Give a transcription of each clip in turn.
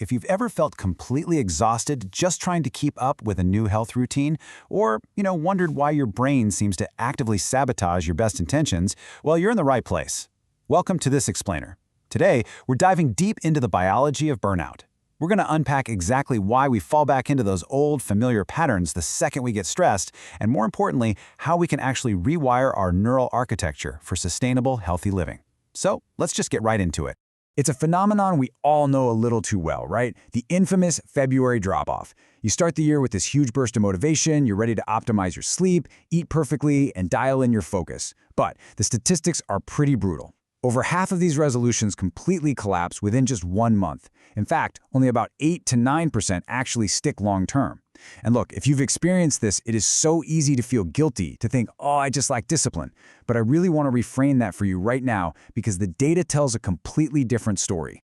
if you've ever felt completely exhausted just trying to keep up with a new health routine, or, wondered why your brain seems to actively sabotage your best intentions, well, you're in the right place. Welcome to This Explainer. Today, we're diving deep into the biology of burnout. We're going to unpack exactly why we fall back into those old, familiar patterns the second we get stressed, and more importantly, how we can actually rewire our neural architecture for sustainable, healthy living. So, let's just get right into it. It's a phenomenon we all know a little too well, right? The infamous February drop-off. You start the year with this huge burst of motivation, you're ready to optimize your sleep, eat perfectly, and dial in your focus. But the statistics are pretty brutal. Over half of these resolutions completely collapse within just 1 month. In fact, only about 8 to 9% actually stick long-term. And look, if you've experienced this, it is so easy to feel guilty, to think, oh, I just lack discipline. But I really want to reframe that for you right now because the data tells a completely different story.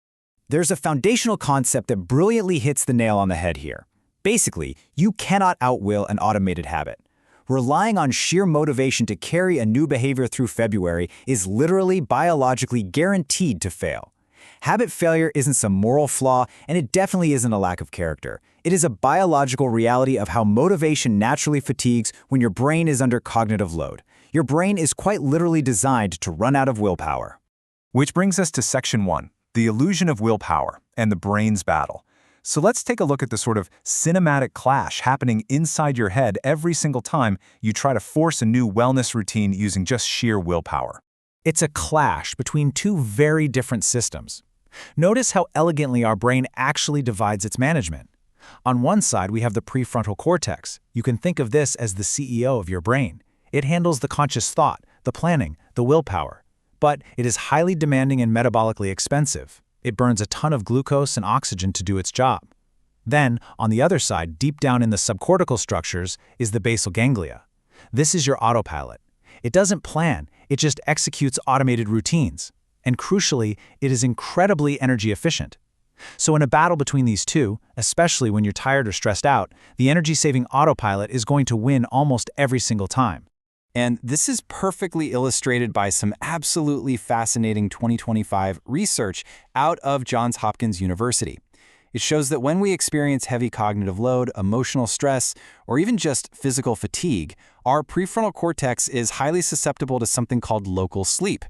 There's a foundational concept that brilliantly hits the nail on the head here. Basically, you cannot outwill an automated habit. Relying on sheer motivation to carry a new behavior through February is literally biologically guaranteed to fail. Habit failure isn't some moral flaw, and it definitely isn't a lack of character. It is a biological reality of how motivation naturally fatigues when your brain is under cognitive load. Your brain is quite literally designed to run out of willpower. Which brings us to Section 1, the illusion of willpower and the brain's battle. So let's take a look at the sort of cinematic clash happening inside your head every single time you try to force a new wellness routine using just sheer willpower. It's a clash between two very different systems. Notice how elegantly our brain actually divides its management. On one side, we have the prefrontal cortex. You can think of this as the CEO of your brain. It handles the conscious thought, the planning, the willpower. But it is highly demanding and metabolically expensive. It burns a ton of glucose and oxygen to do its job. Then, on the other side, deep down in the subcortical structures, is the basal ganglia. This is your autopilot. It doesn't plan, it just executes automated routines. And crucially, it is incredibly energy efficient. So in a battle between these two, especially when you're tired or stressed out, the energy-saving autopilot is going to win almost every single time. And this is perfectly illustrated by some absolutely fascinating 2025 research out of Johns Hopkins University. It shows that when we experience heavy cognitive load, emotional stress, or even just physical fatigue, our prefrontal cortex is highly susceptible to something called local sleep.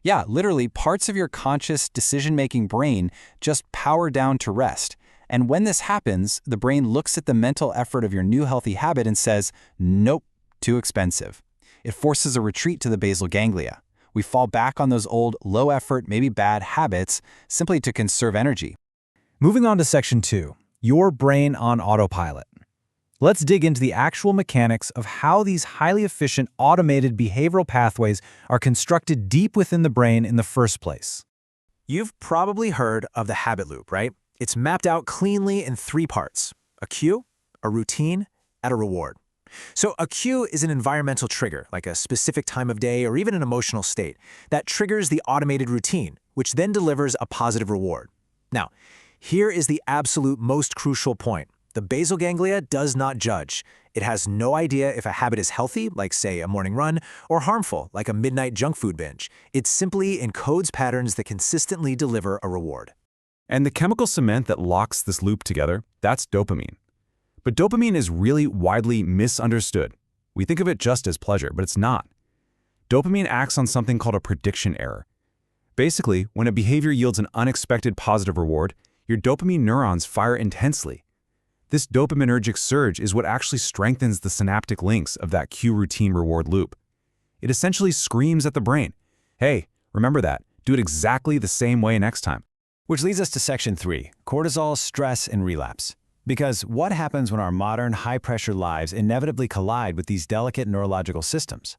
Yeah, literally, parts of your conscious decision-making brain just power down to rest. And when this happens, the brain looks at the mental effort of your new healthy habit and says, nope, too expensive. It forces a retreat to the basal ganglia. We fall back on those old, low-effort, maybe bad habits simply to conserve energy. Moving on to Section 2, your brain on autopilot. Let's dig into the actual mechanics of how these highly efficient automated behavioral pathways are constructed deep within the brain in the first place. You've probably heard of the habit loop, right? It's mapped out cleanly in 3 parts: a cue, a routine, and a reward. So a cue is an environmental trigger, like a specific time of day or even an emotional state, that triggers the automated routine, which then delivers a positive reward. Now, here is the absolute most crucial point. The basal ganglia does not judge. It has no idea if a habit is healthy, like say a morning run, or harmful, like a midnight junk food binge. It simply encodes patterns that consistently deliver a reward. And the chemical cement that locks this loop together, that's dopamine. But dopamine is really widely misunderstood. We think of it just as pleasure, but it's not. Dopamine acts on something called a prediction error. Basically, when a behavior yields an unexpected positive reward, your dopamine neurons fire intensely. This dopaminergic surge is what actually strengthens the synaptic links of that cue routine reward loop. It essentially screams at the brain, hey, remember that, do it exactly the same way next time. Which leads us to Section 3, cortisol, stress, and relapse. Because what happens when our modern, high-pressure lives inevitably collide with these delicate neurological systems?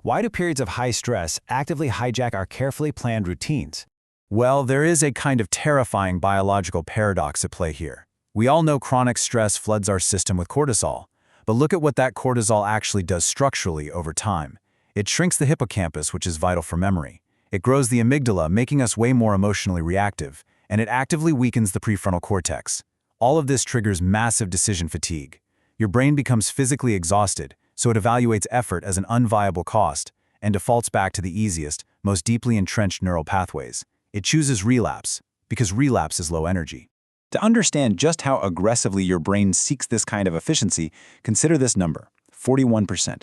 Why do periods of high stress actively hijack our carefully planned routines? Well, there is a kind of terrifying biological paradox at play here. We all know chronic stress floods our system with cortisol, but look at what that cortisol actually does structurally over time. It shrinks the hippocampus, which is vital for memory. It grows the amygdala, making us way more emotionally reactive, and it actively weakens the prefrontal cortex. All of this triggers massive decision fatigue. Your brain becomes physically exhausted, so it evaluates effort as an unviable cost and defaults back to the easiest, most deeply entrenched neural pathways. It chooses relapse, because relapse is low energy. To understand just how aggressively your brain seeks this kind of efficiency, consider this number, 41%.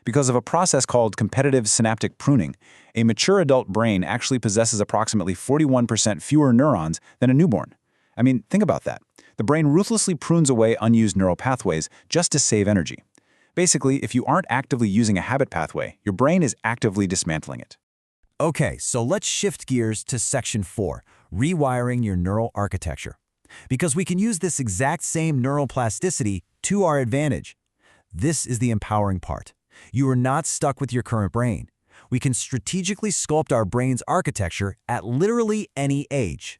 Because of a process called competitive synaptic pruning, a mature adult brain actually possesses approximately 41% fewer neurons than a newborn. I mean, think about that. The brain ruthlessly prunes away unused neural pathways just to save energy. Basically, if you aren't actively using a habit pathway, your brain is actively dismantling it. Okay, so let's shift gears to section 4, rewiring your neural architecture. Because we can use this exact same neural plasticity to our advantage. This is the empowering part. You are not stuck with your current brain. We can strategically sculpt our brain's architecture at literally any age.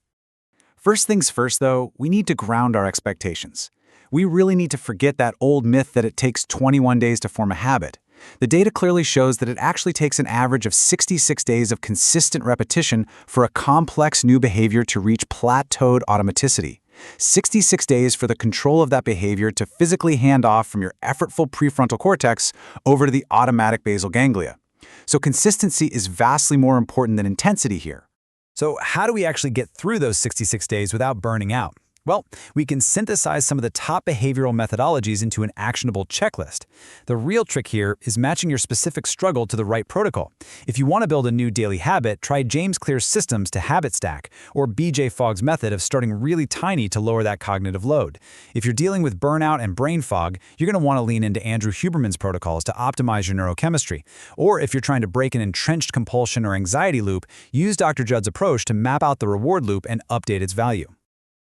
First things first, though, we need to ground our expectations. We really need to forget that old myth that it takes 21 days to form a habit. The data clearly shows that it actually takes an average of 66 days of consistent repetition for a complex new behavior to reach plateaued automaticity. 66 days for the control of that behavior to physically hand off from your effortful prefrontal cortex over to the automatic basal ganglia. So consistency is vastly more important than intensity here. So how do we actually get through those 66 days without burning out? Well, we can synthesize some of the top behavioral methodologies into an actionable checklist. The real trick here is matching your specific struggle to the right protocol. If you want to build a new daily habit, try James Clear's systems to habit stack, or BJ Fogg's method of starting really tiny to lower that cognitive load. If you're dealing with burnout and brain fog, you're going to want to lean into Andrew Huberman's protocols to optimize your neurochemistry. Or if you're trying to break an entrenched compulsion or anxiety loop, use Dr. Judd's approach to map out the reward loop and update its value.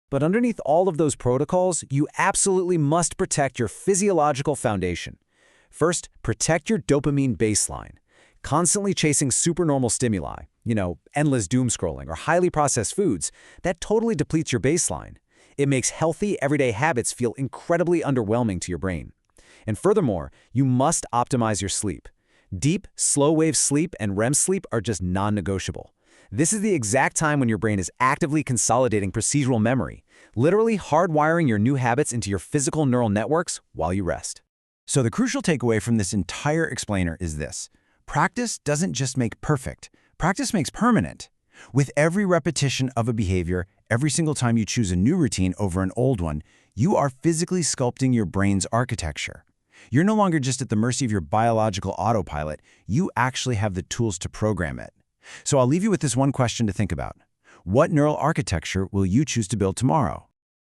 But underneath all of those protocols, you absolutely must protect your physiological foundation. First, protect your dopamine baseline. Constantly chasing supernormal stimuli, endless doom scrolling or highly processed foods, that totally depletes your baseline. It makes healthy, everyday habits feel incredibly underwhelming to your brain. And furthermore, you must optimize your sleep. Deep, slow-wave sleep and REM sleep are just non-negotiable. This is the exact time when your brain is actively consolidating procedural memory, literally hardwiring your new habits into your physical neural networks while you rest. So the crucial takeaway from this entire explainer is this. Practice doesn't just make perfect. Practice makes permanent. With every repetition of a behavior, every single time you choose a new routine over an old one, you are physically sculpting your brain's architecture. You're no longer just at the mercy of your biological autopilot. You actually have the tools to program it. So I'll leave you with this one question to think about. What neural architecture will you choose to build tomorrow?